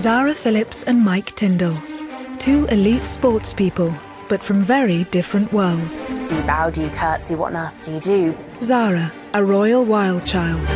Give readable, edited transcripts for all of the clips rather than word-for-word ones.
Zara Phillips and Mike Tyndall, two elite sports people, but from very different worlds. Do you bow, do you curtsy, what on earth do you do? Zara, a royal wild child.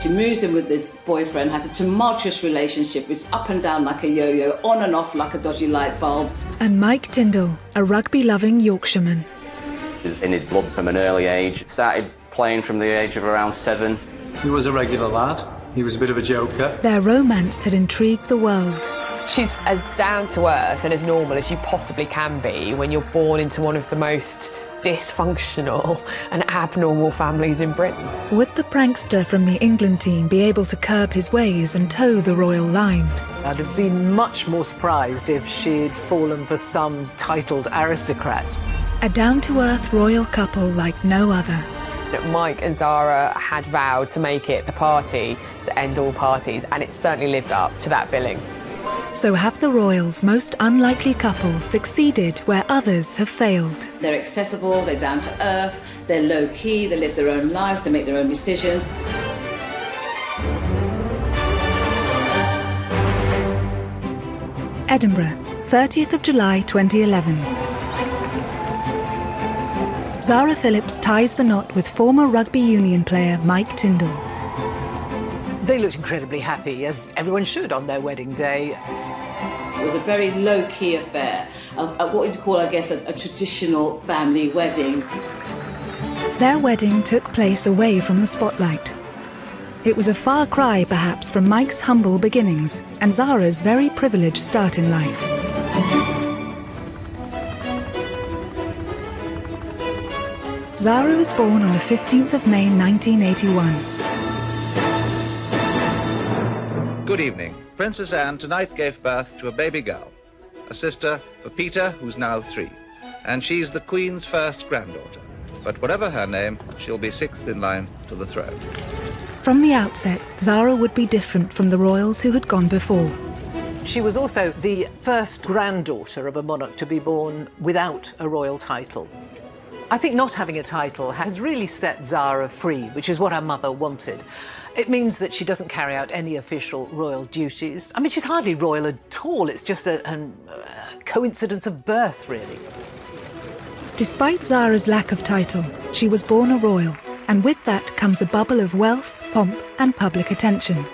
She moves in with this boyfriend, has a tumultuous relationship, which is up and down like a yo-yo, on and off like a dodgy light bulb. And Mike Tyndall, a rugby-loving Yorkshireman. It was in his blood from an early age. Started playing from the age of around 7. He was a regular lad. He was a bit of a joker. Their romance had intrigued the world. She's as down to earth and as normal as you possibly can be when you're born into one of the most dysfunctional and abnormal families in Britain. Would the prankster from the England team be able to curb his ways and toe the royal line? I'd have been much more surprised if she'd fallen for some titled aristocrat. A down-to-earth royal couple like no other. Mike and Zara had vowed to make it the party to end all parties, and it certainly lived up to that billing. So have the royals' most unlikely couple succeeded where others have failed? They're accessible, they're down to earth, they're low-key, they live their own lives, they make their own decisions. Edinburgh, 30th of July 2011. Zara Phillips ties the knot with former rugby union player Mike Tyndall. They looked incredibly happy, as everyone should on their wedding day. It was a very low-key affair, what you'd call, I guess, a traditional family wedding. Their wedding took place away from the spotlight. It was a far cry, perhaps, from Mike's humble beginnings and Zara's very privileged start in life. Zara was born on the 15th of May 1981. Good evening. Princess Anne tonight gave birth to a baby girl, a sister for Peter, who's now 3, and she's the Queen's first granddaughter. But whatever her name, she'll be 6th in line to the throne. From the outset, Zara would be different from the royals who had gone before. She was also the first granddaughter of a monarch to be born without a royal title. I think not having a title has really set Zara free, which is what her mother wanted. It means that she doesn't carry out any official royal duties. I mean, she's hardly royal at all. It's just a coincidence of birth, really. Despite Zara's lack of title, she was born a royal, and with that comes a bubble of wealth, pomp and public attention.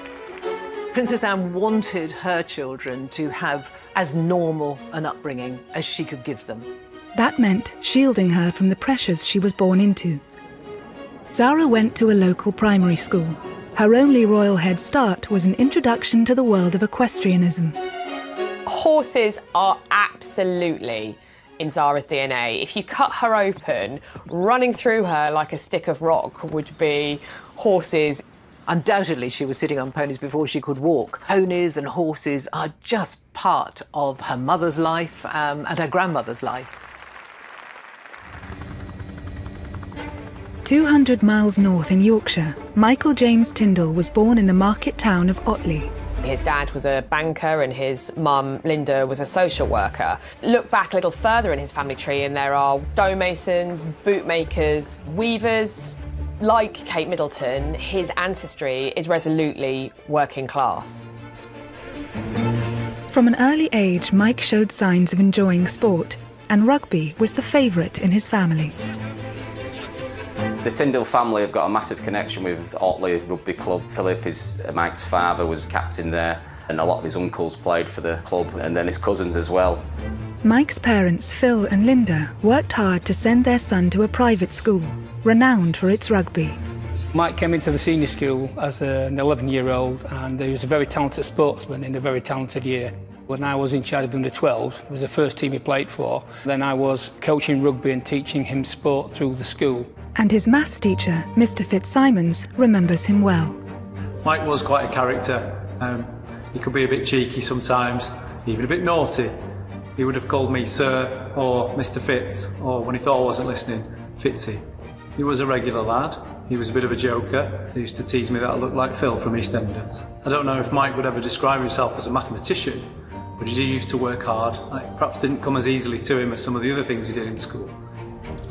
Princess Anne wanted her children to have as normal an upbringing as she could give them. That meant shielding her from the pressures she was born into. Zara went to a local primary school. Her only royal head start was an introduction to the world of equestrianism. Horses are absolutely in Zara's DNA. If you cut her open, running through her like a stick of rock would be horses. Undoubtedly, she was sitting on ponies before she could walk. Ponies and horses are just part of her mother's life and her grandmother's life. 200 miles north in Yorkshire, Michael James Tyndall was born in the market town of Otley. His dad was a banker and his mum, Linda, was a social worker. Look back a little further in his family tree and there are stonemasons, bootmakers, weavers. Like Kate Middleton, his ancestry is resolutely working class. From an early age, Mike showed signs of enjoying sport, and rugby was the favourite in his family. The Tyndall family have got a massive connection with Otley Rugby Club. Philip, Mike's father, was captain there, and a lot of his uncles played for the club, and then his cousins as well. Mike's parents, Phil and Linda, worked hard to send their son to a private school, renowned for its rugby. Mike came into the senior school as an 11-year-old, and he was a very talented sportsman in a very talented year. When I was in charge of under 12s, it was the first team he played for. Then I was coaching rugby and teaching him sport through the school. And his maths teacher, Mr. Fitzsimons, remembers him well. Mike was quite a character. He could be a bit cheeky sometimes, even a bit naughty. He would have called me Sir or Mr. Fitz, or when he thought I wasn't listening, Fitzy. He was a regular lad. He was a bit of a joker. They used to tease me that I looked like Phil from EastEnders. I don't know if Mike would ever describe himself as a mathematician, but he did used to work hard. It perhaps didn't come as easily to him as some of the other things he did in school.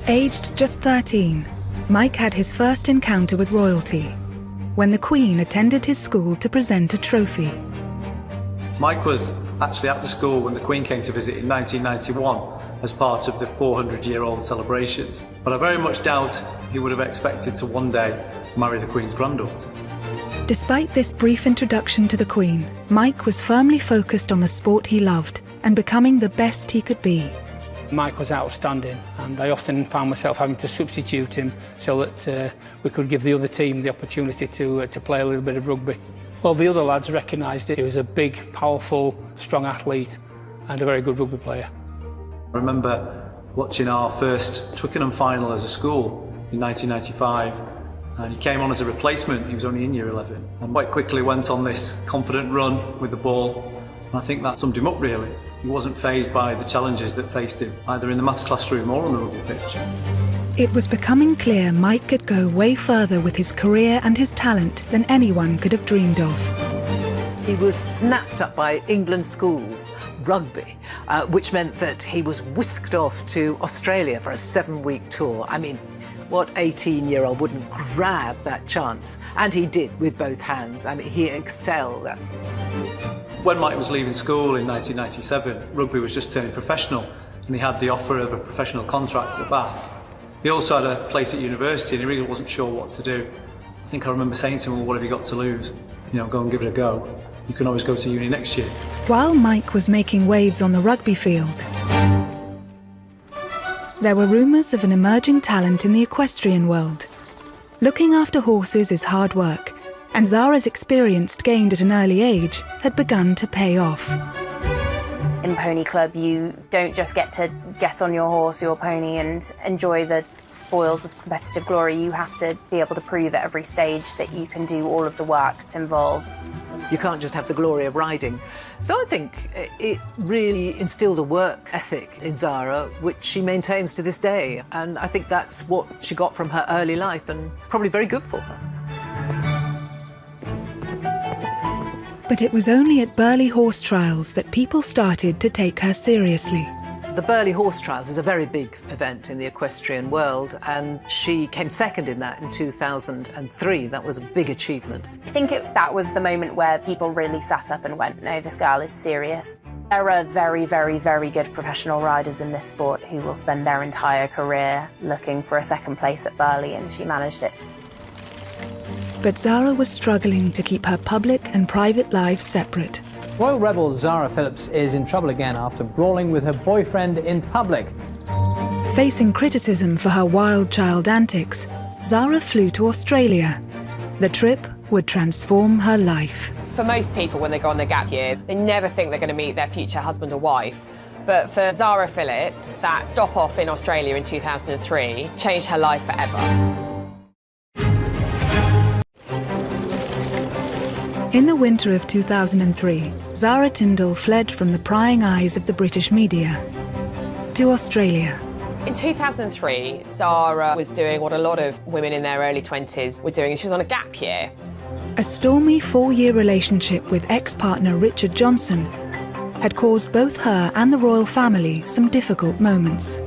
Aged just 13, Mike had his first encounter with royalty, when the Queen attended his school to present a trophy. Mike was actually at the school when the Queen came to visit in 1991 as part of the 400-year-old celebrations, but I very much doubt he would have expected to one day marry the Queen's granddaughter. Despite this brief introduction to the Queen, Mike was firmly focused on the sport he loved and becoming the best he could be. Mike was outstanding, and I often found myself having to substitute him so that we could give the other team the opportunity to play a little bit of rugby. Well, the other lads recognised it. He was a big, powerful, strong athlete and a very good rugby player. I remember watching our first Twickenham final as a school in 1995, and he came on as a replacement. He was only in year 11 and quite quickly went on this confident run with the ball, and I think that summed him up really. He wasn't fazed by the challenges that faced him, either in the maths classroom or on the rugby pitch. It was becoming clear Mike could go way further with his career and his talent than anyone could have dreamed of. He was snapped up by England schools, rugby, which meant that he was whisked off to Australia for a 7-week tour. I mean, what 18-year-old wouldn't grab that chance? And he did with both hands. I mean, he excelled. When Mike was leaving school in 1997, rugby was just turning professional, and he had the offer of a professional contract at Bath. He also had a place at university, and he really wasn't sure what to do. I think I remember saying to him, well, what have you got to lose? You know, go and give it a go. You can always go to uni next year. While Mike was making waves on the rugby field, there were rumours of an emerging talent in the equestrian world. Looking after horses is hard work, and Zara's experience gained at an early age had begun to pay off. In Pony Club, you don't just get to get on your horse, your pony, and enjoy the spoils of competitive glory. You have to be able to prove at every stage that you can do all of the work that's involved. You can't just have the glory of riding. So I think it really instilled a work ethic in Zara, which she maintains to this day. And I think that's what she got from her early life, and probably very good for her. But it was only at Burghley Horse Trials that people started to take her seriously. The Burghley Horse Trials is a very big event in the equestrian world, and she came second in that in 2003. That was a big achievement. I think that was the moment where people really sat up and went, no, this girl is serious. There are very, very, very good professional riders in this sport who will spend their entire career looking for a second place at Burghley, and she managed it. But Zara was struggling to keep her public and private lives separate. Royal rebel Zara Phillips is in trouble again after brawling with her boyfriend in public. Facing criticism for her wild child antics, Zara flew to Australia. The trip would transform her life. For most people, when they go on their gap year, they never think they're going to meet their future husband or wife. But for Zara Phillips, that stop off in Australia in 2003 changed her life forever. In the winter of 2003, Zara Tindall fled from the prying eyes of the British media to Australia. In 2003, Zara was doing what a lot of women in their early 20s were doing. She was on a gap year. A stormy 4-year relationship with ex-partner Richard Johnson had caused both her and the royal family some difficult moments.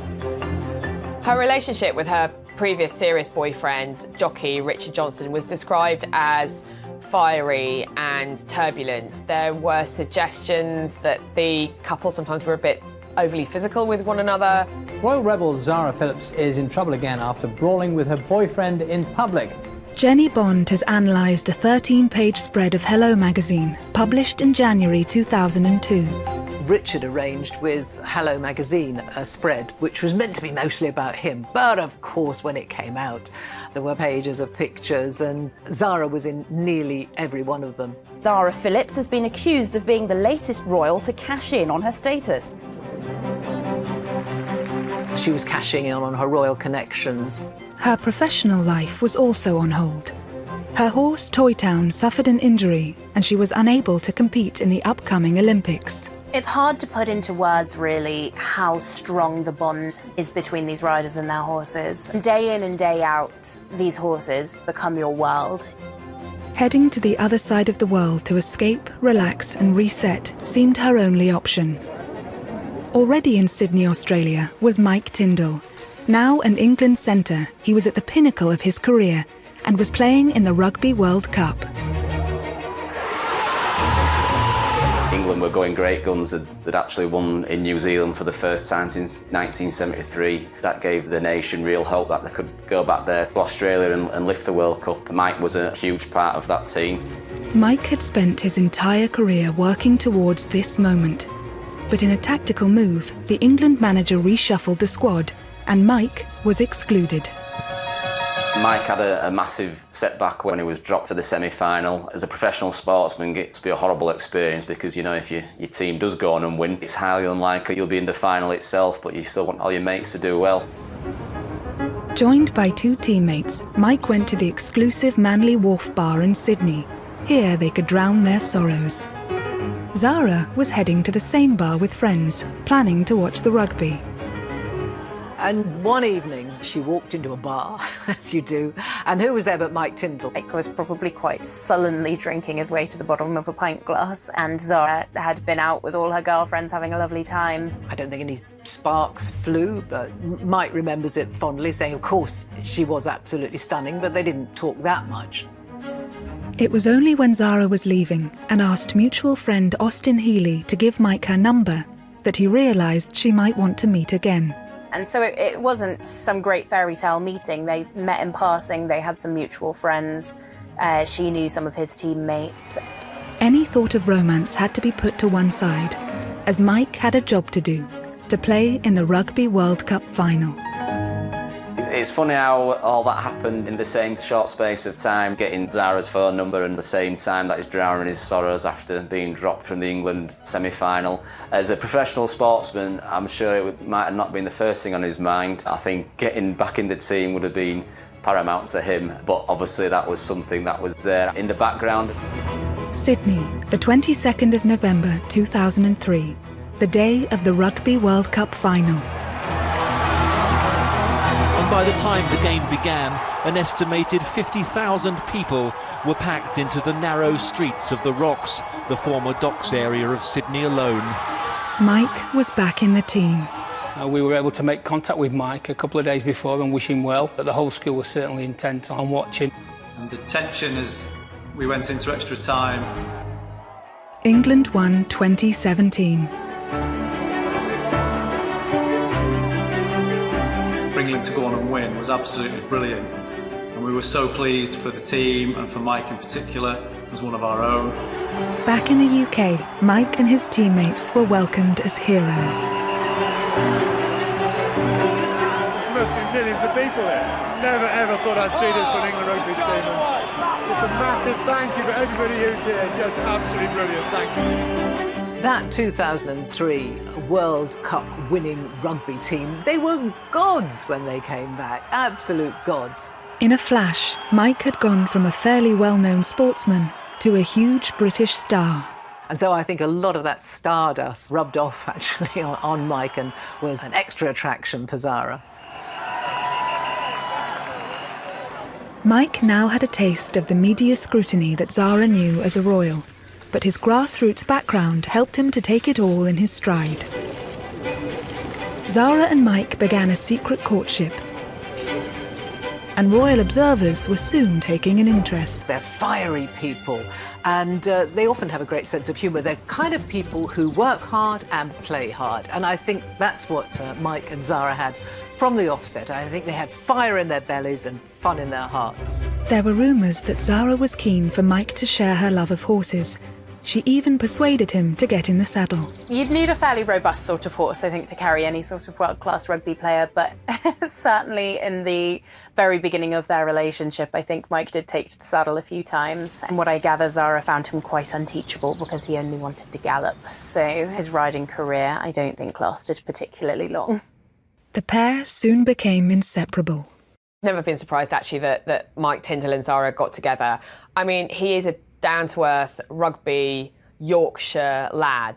Her relationship with her previous serious boyfriend, jockey Richard Johnson, was described as fiery and turbulent. There were suggestions that the couple sometimes were a bit overly physical with one another. Royal rebel Zara Phillips is in trouble again after brawling with her boyfriend in public. Jenny Bond has analysed a 13-page spread of Hello magazine, published in January 2002. Richard arranged with Hello magazine a spread which was meant to be mostly about him, but of course when it came out there were pages of pictures, and Zara was in nearly every one of them. Zara Phillips has been accused of being the latest royal to cash in on her status. She was cashing in on her royal connections. Her professional life was also on hold. Her horse Toy Town suffered an injury and she was unable to compete in the upcoming Olympics. It's hard to put into words, really, how strong the bond is between these riders and their horses. Day in and day out, these horses become your world. Heading to the other side of the world to escape, relax and reset seemed her only option. Already in Sydney, Australia, was Mike Tindall. Now an England centre, he was at the pinnacle of his career and was playing in the Rugby World Cup. England were going great guns. They'd actually won in New Zealand for the first time since 1973. That gave the nation real hope that they could go back there to Australia and lift the World Cup. Mike was a huge part of that team. Mike had spent his entire career working towards this moment. But in a tactical move, the England manager reshuffled the squad, and Mike was excluded. Mike had a massive setback when he was dropped for the semi-final. As a professional sportsman, it gets to be a horrible experience because, you know, if your team does go on and win, it's highly unlikely you'll be in the final itself, but you still want all your mates to do well. Joined by two teammates, Mike went to the exclusive Manly Wharf bar in Sydney. Here they could drown their sorrows. Zara was heading to the same bar with friends, planning to watch the rugby. And one evening, she walked into a bar, as you do, and who was there but Mike Tindall? Mike was probably quite sullenly drinking his way to the bottom of a pint glass, and Zara had been out with all her girlfriends having a lovely time. I don't think any sparks flew, but Mike remembers it fondly, saying, of course, she was absolutely stunning, but they didn't talk that much. It was only when Zara was leaving and asked mutual friend Austin Healy to give Mike her number that he realised she might want to meet again. And so it wasn't some great fairy tale meeting. They met in passing, they had some mutual friends. She knew some of his teammates. Any thought of romance had to be put to one side, as Mike had a job to do, to play in the Rugby World Cup final. It's funny how all that happened in the same short space of time, getting Zara's phone number and the same time that he's drowning his sorrows after being dropped from the England semi-final. As a professional sportsman, I'm sure it might have not been the first thing on his mind. I think getting back in the team would have been paramount to him, but obviously that was something that was there in the background. Sydney, the 22nd of November 2003, the day of the Rugby World Cup final. By the time the game began, an estimated 50,000 people were packed into the narrow streets of the Rocks, the former docks area of Sydney alone. Mike was back in the team. We were able to make contact with Mike a couple of days before and wish him well, but the whole school was certainly intent on watching. And the tension as we went into extra time. England won 2017. For England to go on and win was absolutely brilliant. And we were so pleased for the team and for Mike in particular, as one of our own. Back in the UK, Mike and his teammates were welcomed as heroes. There must be millions of people here. Never ever thought I'd see this for an England rugby team. Just a massive thank you for everybody who's here. Just absolutely brilliant. Thank you. That 2003 World Cup winning rugby team, they were gods when they came back, absolute gods. In a flash, Mike had gone from a fairly well-known sportsman to a huge British star. And so I think a lot of that stardust rubbed off actually on Mike and was an extra attraction for Zara. Mike now had a taste of the media scrutiny that Zara knew as a royal, but his grassroots background helped him to take it all in his stride. Zara and Mike began a secret courtship, and royal observers were soon taking an interest. They're fiery people, and they often have a great sense of humour. They're kind of people who work hard and play hard, and I think that's what Mike and Zara had from the offset. I think they had fire in their bellies and fun in their hearts. There were rumours that Zara was keen for Mike to share her love of horses. She even persuaded him to get in the saddle. You'd need a fairly robust sort of horse, I think, to carry any sort of world-class rugby player, but certainly in the very beginning of their relationship, I think Mike did take to the saddle a few times. And what I gather, Zara found him quite unteachable because he only wanted to gallop. So his riding career, I don't think, lasted particularly long. The pair soon became inseparable. Never been surprised, actually, that Mike Tindall and Zara got together. I mean, he is a down-to-earth rugby Yorkshire lad,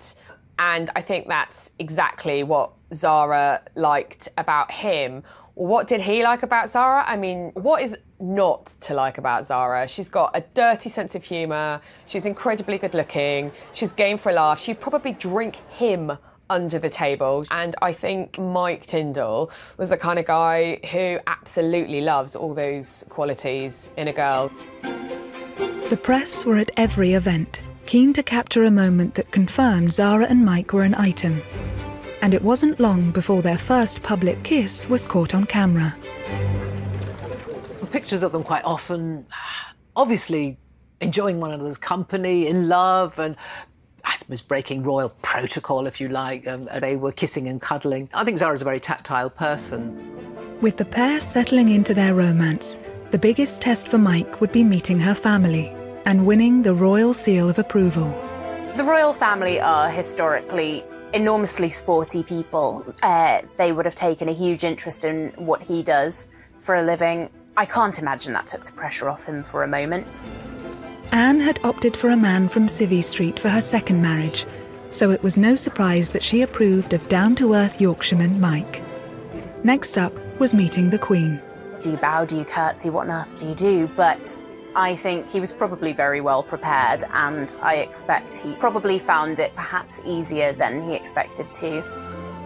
and I think that's exactly what Zara liked about him. What did he like about Zara? I mean, what is not to like about Zara? She's got a dirty sense of humour, she's incredibly good looking, she's game for a laugh, she'd probably drink him under the table. And I think Mike Tindall was the kind of guy who absolutely loves all those qualities in a girl. The press were at every event, keen to capture a moment that confirmed Zara and Mike were an item. And it wasn't long before their first public kiss was caught on camera. Pictures of them quite often, obviously enjoying one another's company, in love, and I suppose breaking royal protocol, if you like. They were kissing and cuddling. I think Zara's a very tactile person. With the pair settling into their romance, the biggest test for Mike would be meeting her family and winning the royal seal of approval. The royal family are historically enormously sporty people. They would have taken a huge interest in what he does for a living. I can't imagine that took the pressure off him for a moment. Anne had opted for a man from Civvy Street for her second marriage, so it was no surprise that she approved of down-to-earth Yorkshireman Mike. Next up was meeting the Queen. Do you bow, do you curtsy, what on earth do you do? But I think he was probably very well prepared, and I expect he probably found it perhaps easier than he expected to.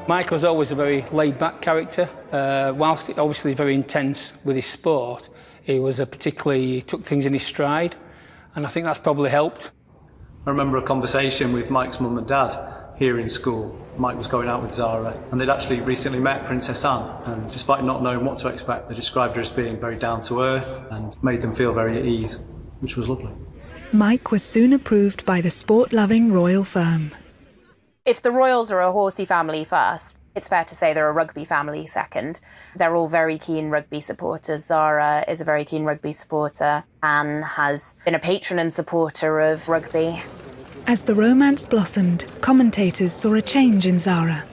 Mike was always a very laid-back character. Whilst obviously very intense with his sport, he took things in his stride, and I think that's probably helped. I remember a conversation with Mike's mum and dad here in school. Mike was going out with Zara, and they'd actually recently met Princess Anne, and despite not knowing what to expect, they described her as being very down-to-earth and made them feel very at ease, which was lovely. Mike was soon approved by the sport-loving royal firm. If the royals are a horsey family first, it's fair to say they're a rugby family second. They're all very keen rugby supporters. Zara is a very keen rugby supporter. Anne has been a patron and supporter of rugby. As the romance blossomed, commentators saw a change in Zara.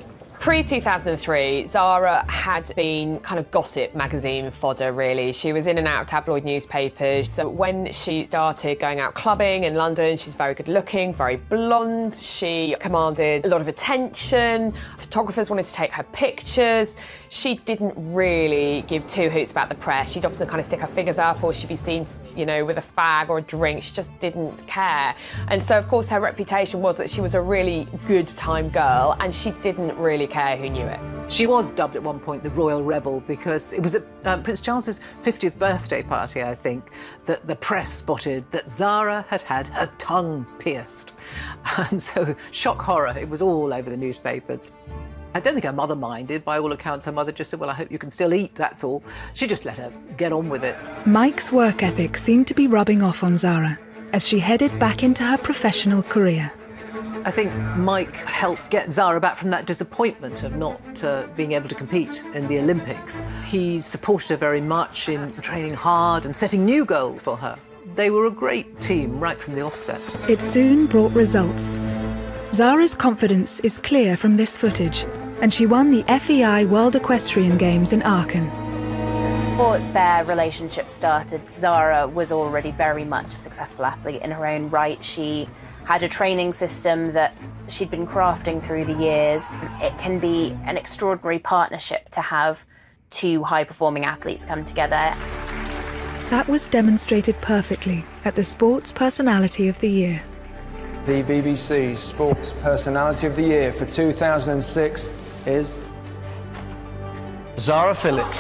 Pre-2003, Zara had been kind of gossip magazine fodder, really. She was in and out of tabloid newspapers. So when she started going out clubbing in London, she's very good looking, very blonde. She commanded a lot of attention. Photographers wanted to take her pictures. She didn't really give two hoots about the press. She'd often kind of stick her figures up, or she'd be seen, you know, with a fag or a drink. She just didn't care. And so, of course, her reputation was that she was a really good time girl, and she didn't really care who knew it. She was dubbed at one point the Royal Rebel because it was at Prince Charles's 50th birthday party, I think, that the press spotted that Zara had had her tongue pierced. And so, shock horror, it was all over the newspapers. I don't think her mother minded. By all accounts, her mother just said, well, I hope you can still eat, that's all. She just let her get on with it. Mike's work ethic seemed to be rubbing off on Zara as she headed back into her professional career. I think Mike helped get Zara back from that disappointment of not being able to compete in the Olympics. He supported her very much in training hard and setting new goals for her. They were a great team right from the offset. It soon brought results. Zara's confidence is clear from this footage, and she won the FEI World Equestrian Games in Aachen. Before their relationship started, Zara was already very much a successful athlete in her own right. She had a training system that she'd been crafting through the years. It can be an extraordinary partnership to have two high-performing athletes come together. That was demonstrated perfectly at the Sports Personality of the Year. The BBC Sports Personality of the Year for 2006 is Zara Phillips.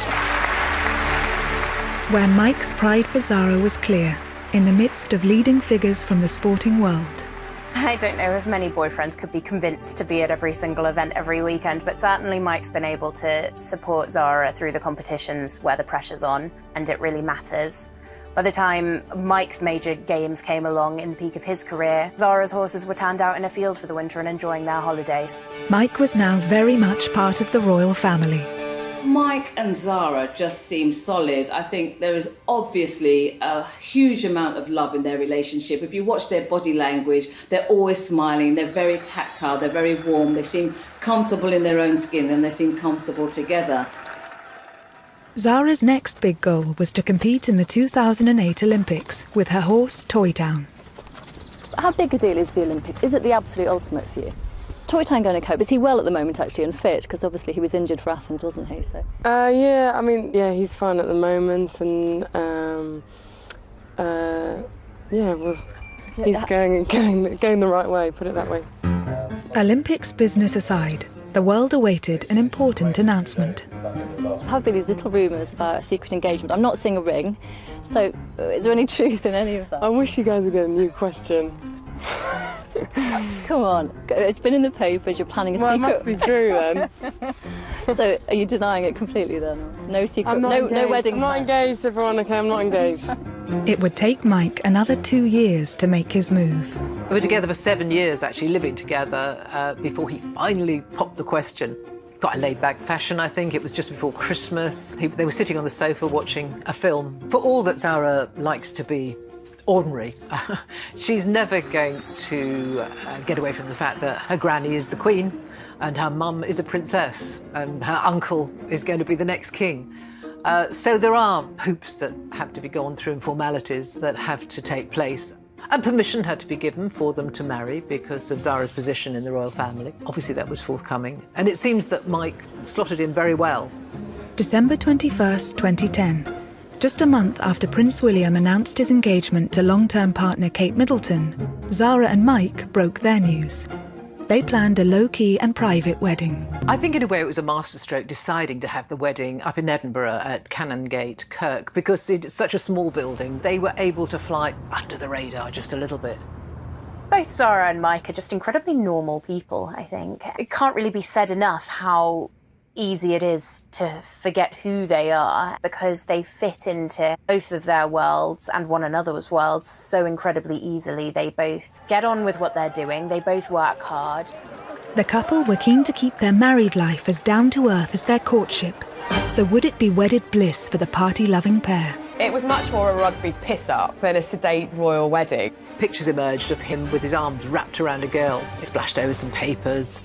Where Mike's pride for Zara was clear, in the midst of leading figures from the sporting world. I don't know if many boyfriends could be convinced to be at every single event every weekend, but certainly Mike's been able to support Zara through the competitions where the pressure's on and it really matters. By the time Mike's major games came along in the peak of his career, Zara's horses were turned out in a field for the winter and enjoying their holidays. Mike was now very much part of the royal family. Mike and Zara just seem solid. I think there is obviously a huge amount of love in their relationship. If you watch their body language, they're always smiling, they're very tactile, they're very warm, they seem comfortable in their own skin and they seem comfortable together. Zara's next big goal was to compete in the 2008 Olympics with her horse Toy Town. How big a deal is the Olympics? Is it the absolute ultimate for you? Toy Town going to cope? Is he well at the moment actually and fit? Because obviously he was injured for Athens, wasn't he? So. Yeah, I mean, yeah, he's fine at the moment, and yeah, well, he's going the right way. Put it that way. Olympics business aside, the world awaited an important announcement. There have been these little rumours about a secret engagement. I'm not seeing a ring, so is there any truth in any of that? I wish you guys would get a new question. Come on, it's been in the papers, you're planning a secret. Well, it must be true then. So are you denying it completely then? No secret, I'm not no wedding I'm not engaged, Veronica, I'm not engaged. It would take Mike another 2 years to make his move. We were together for 7 years, actually, living together, before he finally popped the question. Quite a laid-back fashion, I think. It was just before Christmas. They were sitting on the sofa watching a film. For all that Zara likes to be ordinary, she's never going to get away from the fact that her granny is the queen and her mum is a princess and her uncle is going to be the next king. So there are hoops that have to be gone through and formalities that have to take place. And permission had to be given for them to marry because of Zara's position in the royal family. Obviously that was forthcoming. And it seems that Mike slotted in very well. December 21st, 2010. Just a month after Prince William announced his engagement to long-term partner Kate Middleton, Zara and Mike broke their news. They planned a low-key and private wedding. I think in a way it was a masterstroke deciding to have the wedding up in Edinburgh at Canongate Kirk because it's such a small building. They were able to fly under the radar just a little bit. Both Zara and Mike are just incredibly normal people, I think. It can't really be said enough how easy it is to forget who they are because they fit into both of their worlds and one another's worlds so incredibly easily. They both get on with what they're doing, they both work hard. The couple were keen to keep their married life as down-to-earth as their courtship. So would it be wedded bliss for the party-loving pair? It was much more a rugby piss-up than a sedate royal wedding. Pictures emerged of him with his arms wrapped around a girl. He splashed over some papers.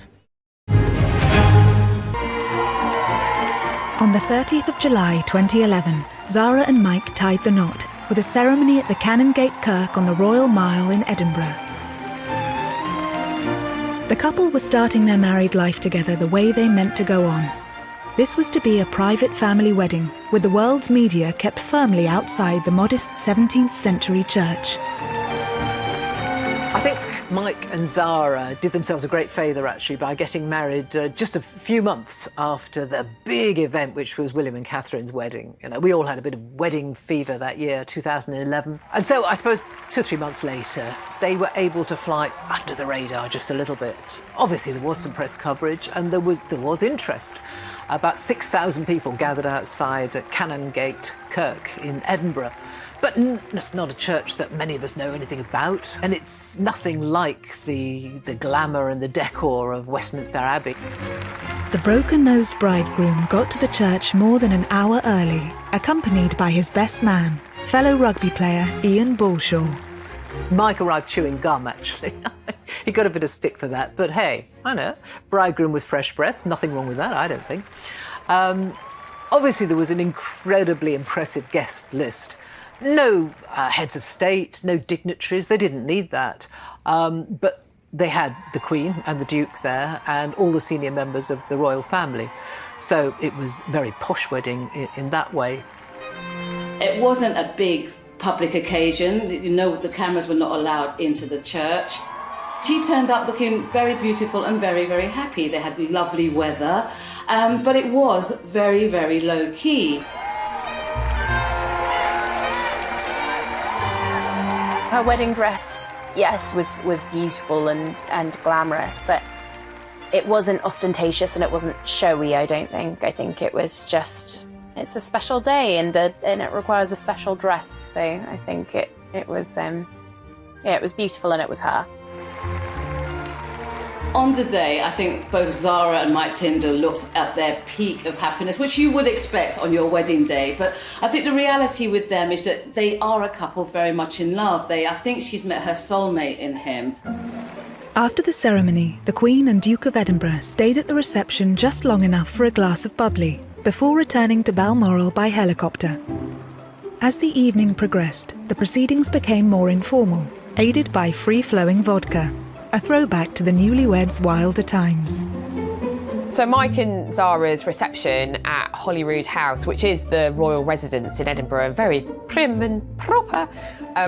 On the 30th of July 2011, Zara and Mike tied the knot with a ceremony at the Canongate Kirk on the Royal Mile in Edinburgh. The couple were starting their married life together the way they meant to go on. This was to be a private family wedding, with the world's media kept firmly outside the modest 17th century church. I think Mike and Zara did themselves a great favour, actually, by getting married just a few months after the big event, which was William and Catherine's wedding. You know, we all had a bit of wedding fever that year, 2011. And so I suppose 2 or 3 months later, they were able to fly under the radar just a little bit. Obviously, there was some press coverage and there was interest. About 6,000 people gathered outside Canongate Kirk in Edinburgh. But it's not a church that many of us know anything about, and it's nothing like the glamour and the decor of Westminster Abbey. The broken-nosed bridegroom got to the church more than an hour early, accompanied by his best man, fellow rugby player Ian Bullshaw. Mike arrived chewing gum, actually. He got a bit of stick for that, but hey, I know, bridegroom with fresh breath, nothing wrong with that, I don't think. Obviously, there was an incredibly impressive guest list. No heads of state, no dignitaries, they didn't need that. But they had the Queen and the Duke there and all the senior members of the royal family. So it was a very posh wedding in that way. It wasn't a big public occasion. You know, the cameras were not allowed into the church. She turned up looking very beautiful and very, very happy. They had lovely weather, but it was very, very low-key. Her wedding dress, yes, was beautiful and glamorous, but it wasn't ostentatious and it wasn't showy, I don't think. I think it was just, it's a special day and it requires a special dress. So I think it was beautiful and it was her. On the day, I think both Zara and Mike Tyndall looked at their peak of happiness, which you would expect on your wedding day. But I think the reality with them is that they are a couple very much in love. I think she's met her soulmate in him. After the ceremony, the Queen and Duke of Edinburgh stayed at the reception just long enough for a glass of bubbly, before returning to Balmoral by helicopter. As the evening progressed, the proceedings became more informal, aided by free-flowing vodka. A throwback to the newlyweds' wilder times. So Mike and Zara's reception at Holyrood House, which is the royal residence in Edinburgh, very prim and proper,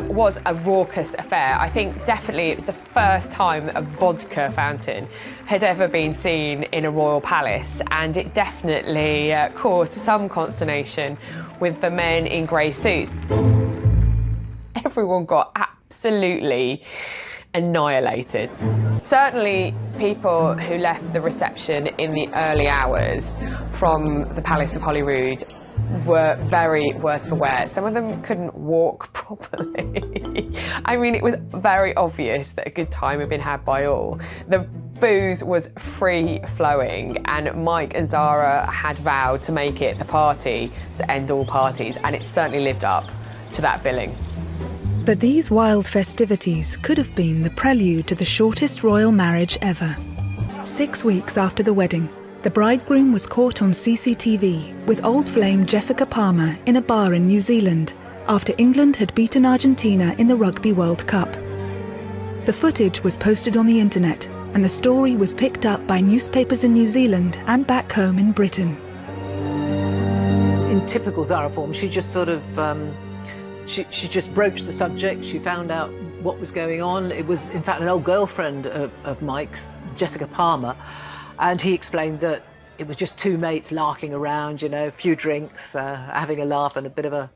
was a raucous affair. I think definitely it was the first time a vodka fountain had ever been seen in a royal palace, and it definitely caused some consternation with the men in grey suits. Everyone got absolutely annihilated. Certainly people who left the reception in the early hours from the Palace of Holyrood were very worse for wear. Some of them couldn't walk properly. I mean, it was very obvious that a good time had been had by all. The booze was free-flowing, and Mike and Zara had vowed to make it the party to end all parties, and it certainly lived up to that billing. But these wild festivities could have been the prelude to the shortest royal marriage ever. 6 weeks after the wedding, the bridegroom was caught on CCTV with old flame Jessica Palmer in a bar in New Zealand after England had beaten Argentina in the Rugby World Cup. The footage was posted on the internet, and the story was picked up by newspapers in New Zealand and back home in Britain. In typical Zara form, she just sort of, she just broached the subject. She found out what was going on. It was, in fact, an old girlfriend of Mike's, Jessica Palmer, and he explained that it was just two mates larking around, you know, a few drinks, having a laugh and a bit of a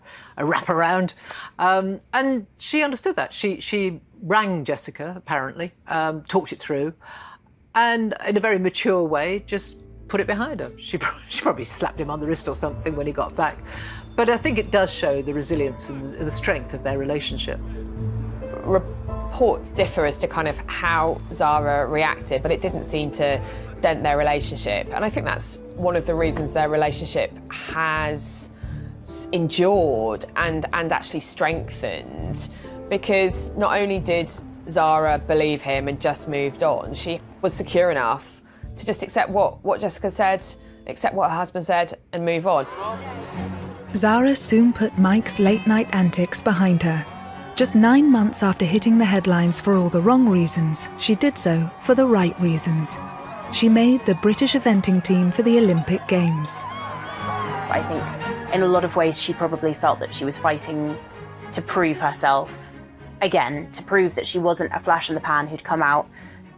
wrap around. And she understood that. She rang Jessica, apparently, talked it through, and in a very mature way, just put it behind her. She probably slapped him on the wrist or something when he got back. But I think it does show the resilience and the strength of their relationship. Reports differ as to kind of how Zara reacted, but it didn't seem to dent their relationship. And I think that's one of the reasons their relationship has endured and actually strengthened, because not only did Zara believe him and just moved on, she was secure enough to just accept what Jessica said, accept what her husband said, and move on. Zara soon put Mike's late-night antics behind her. Just 9 months after hitting the headlines for all the wrong reasons, she did so for the right reasons. She made the British eventing team for the Olympic Games. I think in a lot of ways she probably felt that she was fighting to prove herself again, to prove that she wasn't a flash in the pan who'd come out,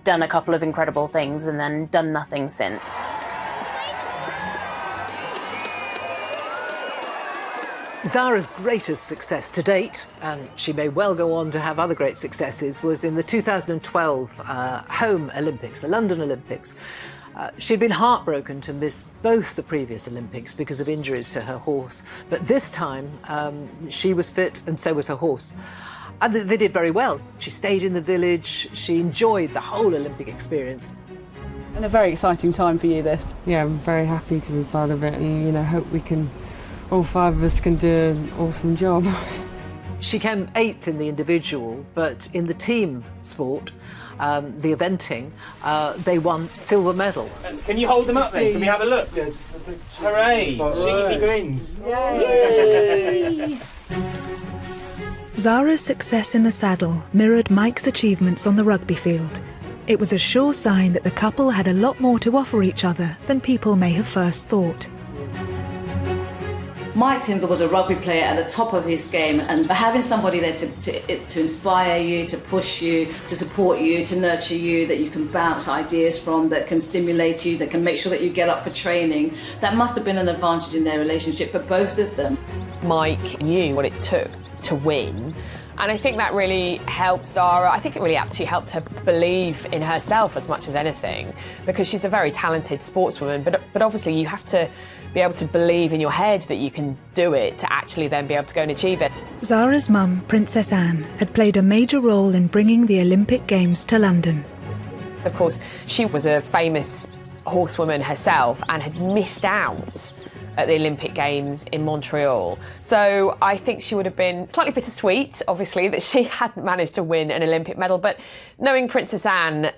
done a couple of incredible things and then done nothing since. Zara's greatest success to date, and she may well go on to have other great successes, was in the 2012 home Olympics, the London Olympics. She'd been heartbroken to miss both the previous Olympics because of injuries to her horse, but this time she was fit and so was her horse. And they did very well. She stayed in the village, she enjoyed the whole Olympic experience. And a very exciting time for you, this. Yeah, I'm very happy to be part of it, and, you know, hope we can, all five of us can do an awesome job. She came 8th in the individual, but in the team sport, the eventing, they won silver medal. Can you hold them up then? Can we have a look? Yeah, just a big hooray! Cheesy grins! Yay! Zara's success in the saddle mirrored Mike's achievements on the rugby field. It was a sure sign that the couple had a lot more to offer each other than people may have first thought. Mike Tindall was a rugby player at the top of his game, and having somebody there to inspire you, to push you, to support you, to nurture you, that you can bounce ideas from, that can stimulate you, that can make sure that you get up for training, that must have been an advantage in their relationship for both of them. Mike knew what it took to win, and I think that really helped Zara. I think it really actually helped her believe in herself as much as anything, because she's a very talented sportswoman, but obviously you have to be able to believe in your head that you can do it to actually then be able to go and achieve it. Zara's mum, Princess Anne, had played a major role in bringing the Olympic Games to London. Of course, she was a famous horsewoman herself and had missed out at the Olympic Games in Montreal. So I think she would have been slightly bittersweet, obviously, that she hadn't managed to win an Olympic medal. But knowing Princess Anne,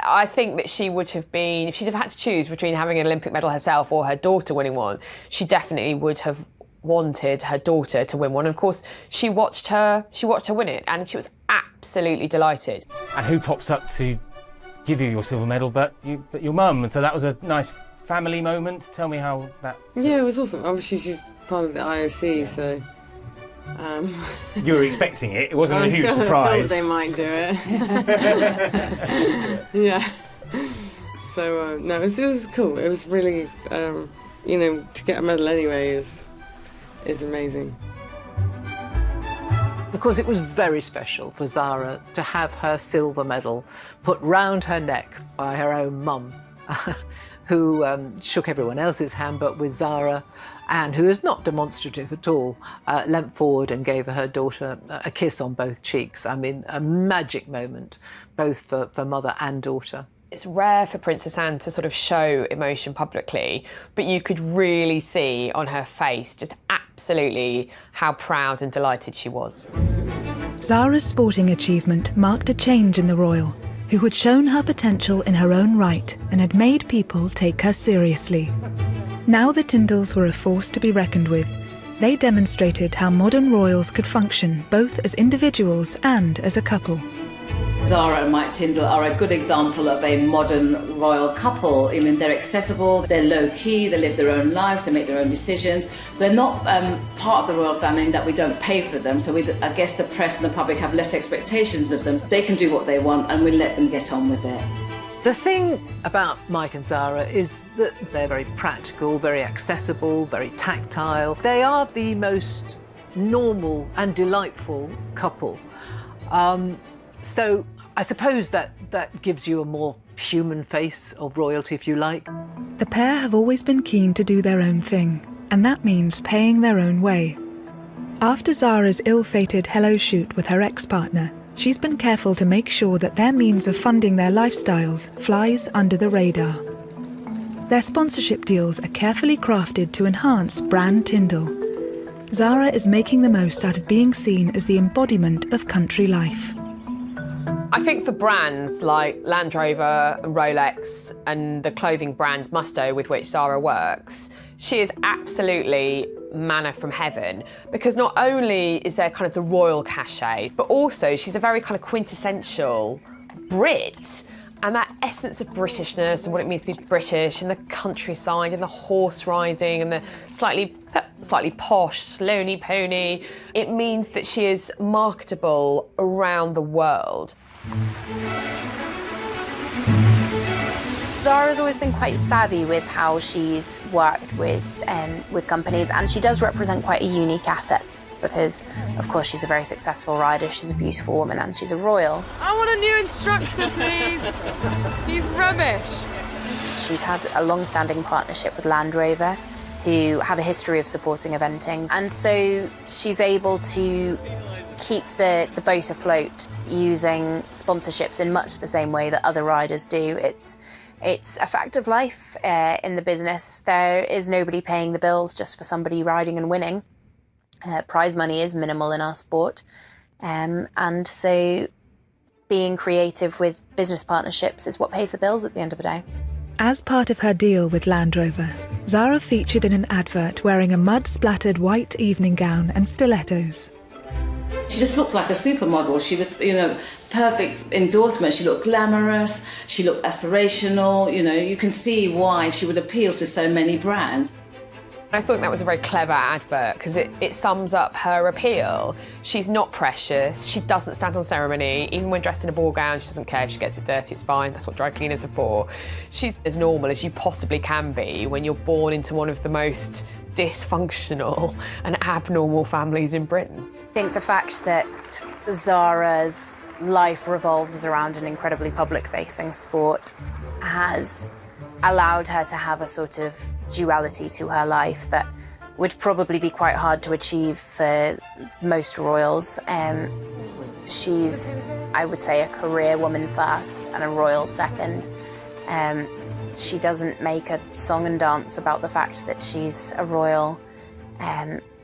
I think that she would have been, if she'd have had to choose between having an Olympic medal herself or her daughter winning one, she definitely would have wanted her daughter to win one. And of course, she watched her win it, and she was absolutely delighted. And who pops up to give you your silver medal but your mum? And so that was a nice family moment. Tell me how that... Yeah, it was awesome. Obviously, she's part of the IOC, so... You were expecting it? It wasn't a huge surprise? I thought they might do it. Yeah. So, no, it was cool. It was really, you know, to get a medal anyway is amazing. Of course, it was very special for Zara to have her silver medal put round her neck by her own mum, who shook everyone else's hand, but with Zara, Anne, who is not demonstrative at all, leant forward and gave her daughter a kiss on both cheeks. I mean, a magic moment, both for mother and daughter. It's rare for Princess Anne to sort of show emotion publicly, but you could really see on her face just absolutely how proud and delighted she was. Zara's sporting achievement marked a change in the royal, who had shown her potential in her own right and had made people take her seriously. Now the Tyndalls were a force to be reckoned with. They demonstrated how modern royals could function both as individuals and as a couple. Zara and Mike Tyndall are a good example of a modern royal couple. I mean, they're accessible, they're low-key, they live their own lives, they make their own decisions. They're not part of the royal family in that we don't pay for them, so I guess the press and the public have less expectations of them. They can do what they want and we let them get on with it. The thing about Mike and Zara is that they're very practical, very accessible, very tactile. They are the most normal and delightful couple. So I suppose that gives you a more human face of royalty, if you like. The pair have always been keen to do their own thing, and that means paying their own way. After Zara's ill-fated hello shoot with her ex-partner, she's been careful to make sure that their means of funding their lifestyles flies under the radar. Their sponsorship deals are carefully crafted to enhance brand Tyndall. Zara is making the most out of being seen as the embodiment of country life. I think for brands like Land Rover and Rolex and the clothing brand Musto with which Zara works, she is absolutely manna from heaven, because not only is there kind of the royal cachet, but also she's a very kind of quintessential Brit, and that essence of Britishness and what it means to be British and the countryside and the horse riding and the slightly posh, slowly pony, it means that she is marketable around the world. Zara's always been quite savvy with how she's worked with companies, and she does represent quite a unique asset because, of course, she's a very successful rider, she's a beautiful woman, and she's a royal. I want a new instructor, please. He's rubbish. She's had a long-standing partnership with Land Rover, who have a history of supporting eventing, and so she's able to keep the boat afloat using sponsorships in much the same way that other riders do. It's a fact of life in the business. There is nobody paying the bills just for somebody riding and winning. Prize money is minimal in our sport. And so being creative with business partnerships is what pays the bills at the end of the day. As part of her deal with Land Rover, Zara featured in an advert wearing a mud-splattered white evening gown and stilettos. She just looked like a supermodel. She was, perfect endorsement. She looked glamorous, she looked aspirational. You can see why she would appeal to so many brands. I thought that was a very clever advert because it sums up her appeal. She's not precious, she doesn't stand on ceremony. Even when dressed in a ball gown, she doesn't care if she gets it dirty, it's fine, that's what dry cleaners are for. She's as normal as you possibly can be when you're born into one of the most dysfunctional and abnormal families in Britain. I think the fact that Zara's life revolves around an incredibly public-facing sport has allowed her to have a sort of duality to her life that would probably be quite hard to achieve for most royals. She's, I would say, a career woman first and a royal second. She doesn't make a song and dance about the fact that she's a royal.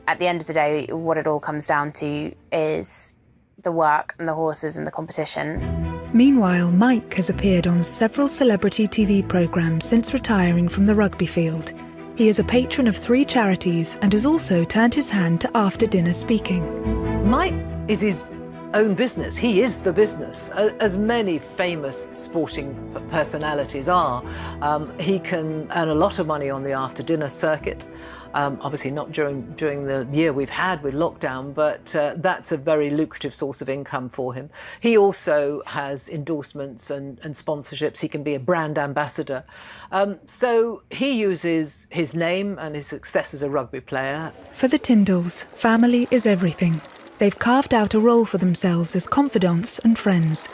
At the end of the day, what it all comes down to is the work and the horses and the competition. Meanwhile, Mike has appeared on several celebrity TV programmes since retiring from the rugby field. He is a patron of 3 charities and has also turned his hand to after-dinner speaking. Mike is his own business. He is the business, as many famous sporting personalities are. He can earn a lot of money on the after-dinner circuit. Obviously not during the year we've had with lockdown, but that's a very lucrative source of income for him. He also has endorsements and sponsorships. He can be a brand ambassador. So he uses his name and his success as a rugby player. For the Tyndalls, family is everything. They've carved out a role for themselves as confidants and friends.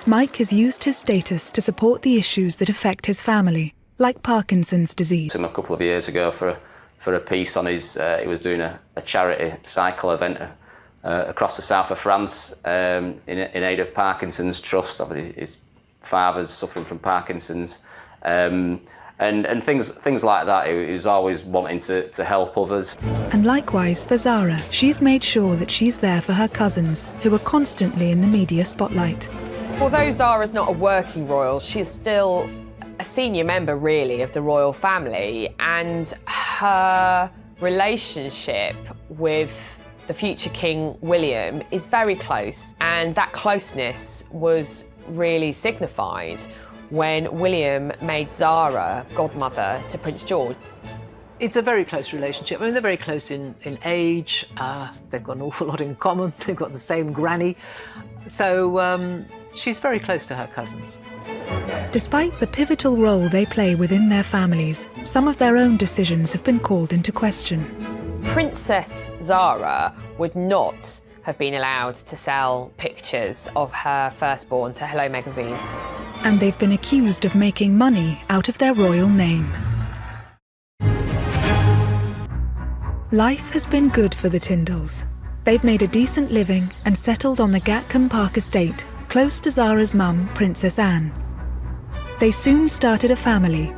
Mike has used his status to support the issues that affect his family, like Parkinson's disease. A couple of years ago for a piece on his, he was doing a charity cycle event across the south of France in aid of Parkinson's Trust. Obviously, his father's suffering from Parkinson's, and things like that. He was always wanting to help others. And likewise for Zara, she's made sure that she's there for her cousins, who are constantly in the media spotlight. Although Zara's not a working royal, she's still a senior member, really, of the royal family, and her relationship with the future King William is very close, and that closeness was really signified when William made Zara godmother to Prince George. It's a very close relationship. I mean, they're very close in age. They've got an awful lot in common. They've got the same granny. So she's very close to her cousins. Despite the pivotal role they play within their families, some of their own decisions have been called into question. Princess Zara would not have been allowed to sell pictures of her firstborn to Hello magazine. And they've been accused of making money out of their royal name. Life has been good for the Tyndalls. They've made a decent living and settled on the Gatcombe Park estate, close to Zara's mum, Princess Anne. They soon started a family,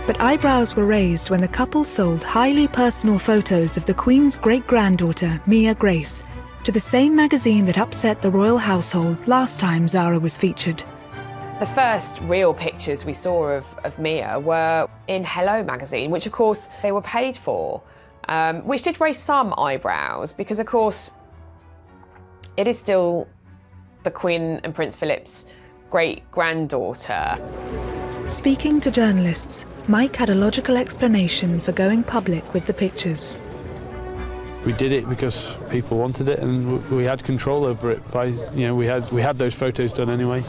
but eyebrows were raised when the couple sold highly personal photos of the Queen's great-granddaughter, Mia Grace, to the same magazine that upset the royal household last time Zara was featured. The first real pictures we saw of Mia were in Hello magazine, which of course they were paid for, which did raise some eyebrows because of course it is still the Queen and Prince Philip's great-granddaughter. Speaking to journalists, Mike had a logical explanation for going public with the pictures. We did it because people wanted it, and we had control over it. We had those photos done anyway,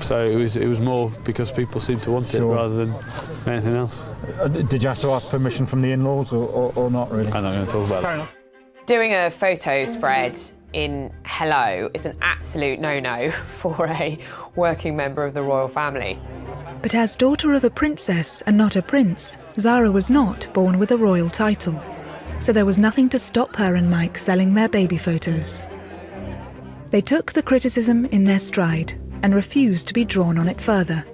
so it was more because people seemed to want it rather than anything else. Did you have to ask permission from the in-laws or not really? I'm not going to talk about that. Doing a photo spread in Hello is an absolute no-no for a working member of the royal family. But as daughter of a princess and not a prince, Zara was not born with a royal title. So there was nothing to stop her and Mike selling their baby photos. They took the criticism in their stride and refused to be drawn on it further.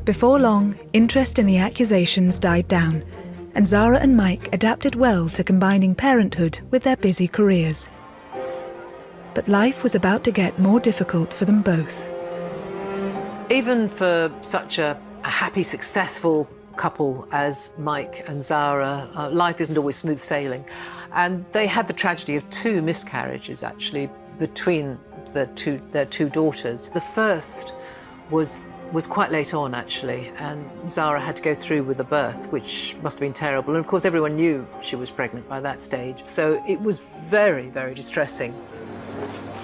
Before long, interest in the accusations died down, and Zara and Mike adapted well to combining parenthood with their busy careers. But life was about to get more difficult for them both. Even for such a happy, successful couple as Mike and Zara, life isn't always smooth sailing. And they had the tragedy of 2 miscarriages, actually, between their two daughters. The first was quite late on, actually, and Zara had to go through with the birth, which must have been terrible. And of course, everyone knew she was pregnant by that stage. So it was very, very distressing.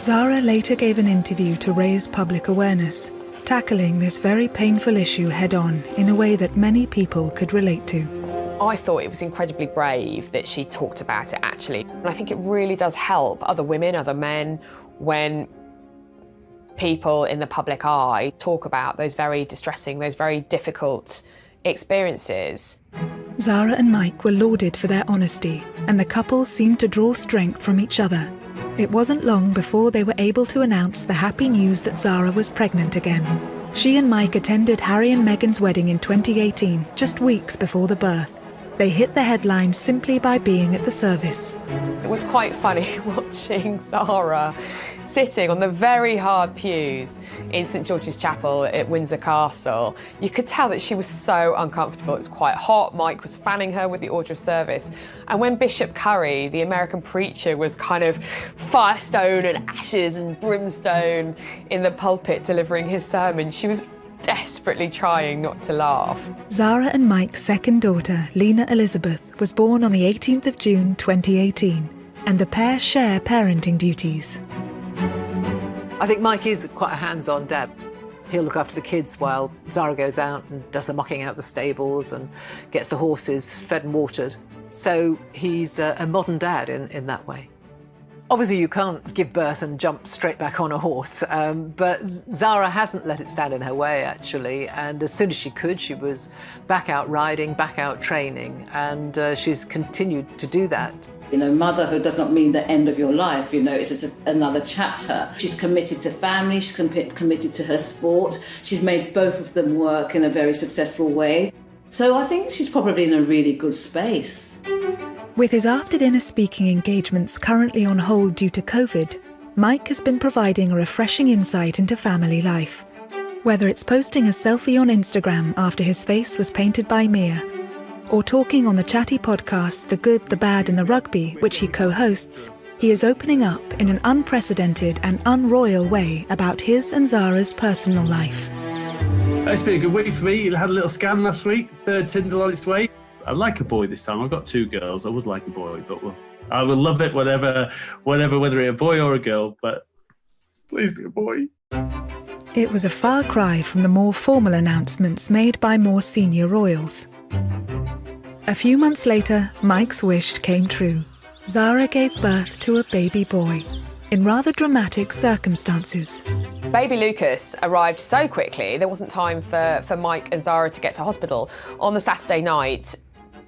Zara later gave an interview to raise public awareness, tackling this very painful issue head-on in a way that many people could relate to. I thought it was incredibly brave that she talked about it, actually. And I think it really does help other women, other men, when people in the public eye talk about those very distressing, those very difficult experiences. Zara and Mike were lauded for their honesty, and the couple seemed to draw strength from each other. It wasn't long before they were able to announce the happy news that Zara was pregnant again. She and Mike attended Harry and Meghan's wedding in 2018, just weeks before the birth. They hit the headlines simply by being at the service. It was quite funny watching Zara sitting on the very hard pews in St George's Chapel at Windsor Castle. You could tell that she was so uncomfortable. It was quite hot. Mike was fanning her with the order of service. And when Bishop Curry, the American preacher, was kind of firestone and ashes and brimstone in the pulpit delivering his sermon, she was desperately trying not to laugh. Zara and Mike's second daughter, Lena Elizabeth, was born on the 18th of June 2018, and the pair share parenting duties. I think Mike is quite a hands-on dad. He'll look after the kids while Zara goes out and does the mucking out the stables and gets the horses fed and watered. So he's a modern dad in that way. Obviously, you can't give birth and jump straight back on a horse, but Zara hasn't let it stand in her way, actually, and as soon as she could, she was back out riding, back out training, and she's continued to do that. You know, motherhood does not mean the end of your life, you know, it's just another chapter. She's committed to family, she's committed to her sport, she's made both of them work in a very successful way. So I think she's probably in a really good space. With his after-dinner speaking engagements currently on hold due to COVID, Mike has been providing a refreshing insight into family life. Whether it's posting a selfie on Instagram after his face was painted by Mia, or talking on the chatty podcast The Good, the Bad and the Rugby, which he co-hosts, he is opening up in an unprecedented and unroyal way about his and Zara's personal life. It's been a good week for me. I had a little scan last week, third Tyndall on its way. I'd like a boy this time. I've got 2 girls. I would like a boy, but I will love it whether it's a boy or a girl, but please be a boy. It was a far cry from the more formal announcements made by more senior royals. A few months later, Mike's wish came true. Zara gave birth to a baby boy, in rather dramatic circumstances. Baby Lucas arrived so quickly, there wasn't time for Mike and Zara to get to hospital. On the Saturday night,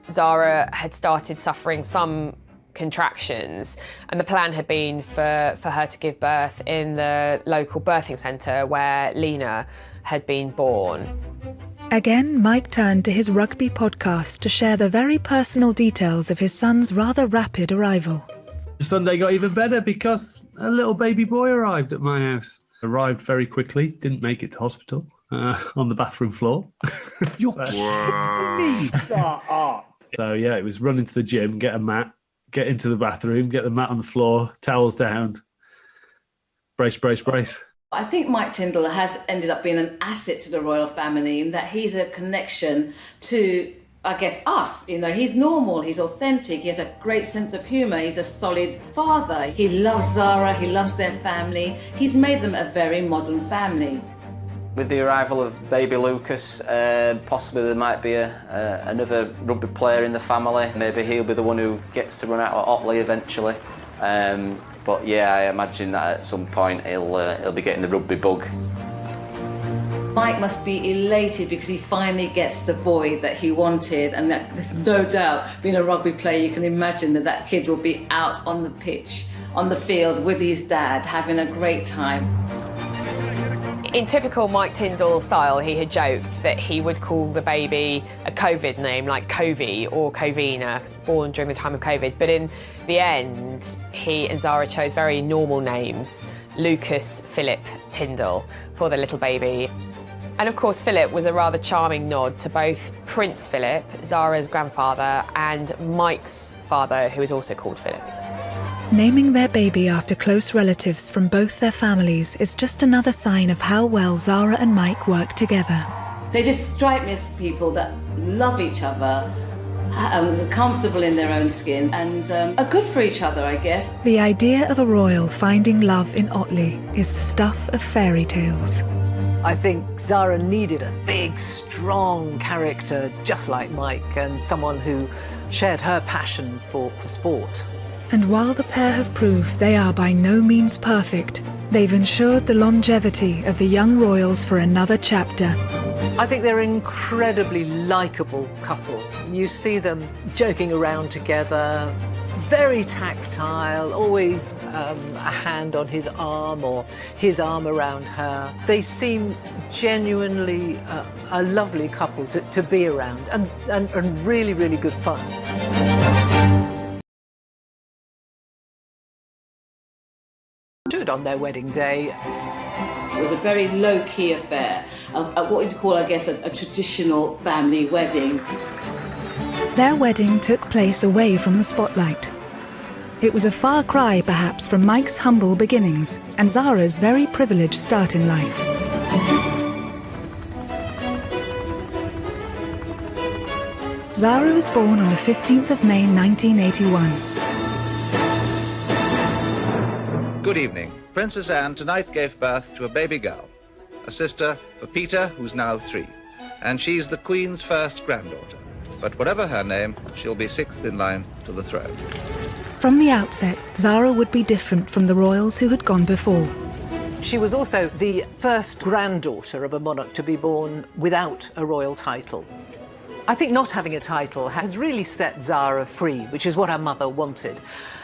Zara had started suffering some contractions, and the plan had been for her to give birth in the local birthing centre where Lena had been born. Again, Mike turned to his rugby podcast to share the very personal details of his son's rather rapid arrival. Sunday got even better because a little baby boy arrived at my house. Arrived very quickly, didn't make it to hospital, on the bathroom floor. You're kidding me! Stop up. So yeah, it was run into the gym, get a mat, get into the bathroom, get the mat on the floor, towels down, brace, brace, brace. I think Mike Tyndall has ended up being an asset to the royal family in that he's a connection to, I guess, us. You know, he's normal, he's authentic, he has a great sense of humour, he's a solid father. He loves Zara, he loves their family. He's made them a very modern family. With the arrival of baby Lucas, possibly there might be another rugby player in the family. Maybe he'll be the one who gets to run out at Otley eventually. But yeah, I imagine that at some point he'll be getting the rugby bug. Mike must be elated because he finally gets the boy that he wanted, and that, there's no doubt, being a rugby player, you can imagine that kid will be out on the pitch, on the field with his dad, having a great time. In typical Mike Tyndall style, he had joked that he would call the baby a COVID name like Covey or Covina, born during the time of COVID. But in the end, he and Zara chose very normal names, Lucas Philip Tyndall, for the little baby. And of course, Philip was a rather charming nod to both Prince Philip, Zara's grandfather, and Mike's father, who is also called Philip. Naming their baby after close relatives from both their families is just another sign of how well Zara and Mike work together. They just strike me as people that love each other, comfortable in their own skins, and are good for each other, I guess. The idea of a royal finding love in Otley is the stuff of fairy tales. I think Zara needed a big, strong character just like Mike, and someone who shared her passion for sport. And while the pair have proved they are by no means perfect, they've ensured the longevity of the young royals for another chapter. I think they're an incredibly likeable couple. You see them joking around together, very tactile, always a hand on his arm or his arm around her. They seem genuinely a lovely couple to be around, and really, really good fun. On their wedding day. It was a very low-key affair, what you'd call, I guess, a traditional family wedding. Their wedding took place away from the spotlight. It was a far cry, perhaps, from Mike's humble beginnings and Zara's very privileged start in life. Zara was born on the 15th of May 1981. Good evening. Princess Anne tonight gave birth to a baby girl, a sister for Peter, who's now 3. And she's the Queen's first granddaughter. But whatever her name, she'll be 6th in line to the throne. From the outset, Zara would be different from the royals who had gone before. She was also the first granddaughter of a monarch to be born without a royal title. I think not having a title has really set Zara free, which is what her mother wanted.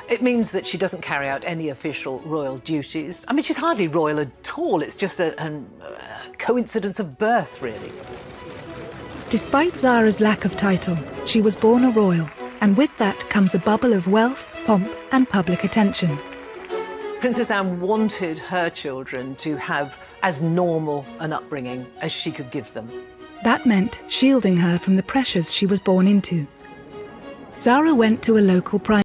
It means that she doesn't carry out any official royal duties. I mean, she's hardly royal at all. It's just a coincidence of birth, really. Despite Zara's lack of title, she was born a royal, and with that comes a bubble of wealth, pomp and public attention. Princess Anne wanted her children to have as normal an upbringing as she could give them. That meant shielding her from the pressures she was born into. Zara went to a local primary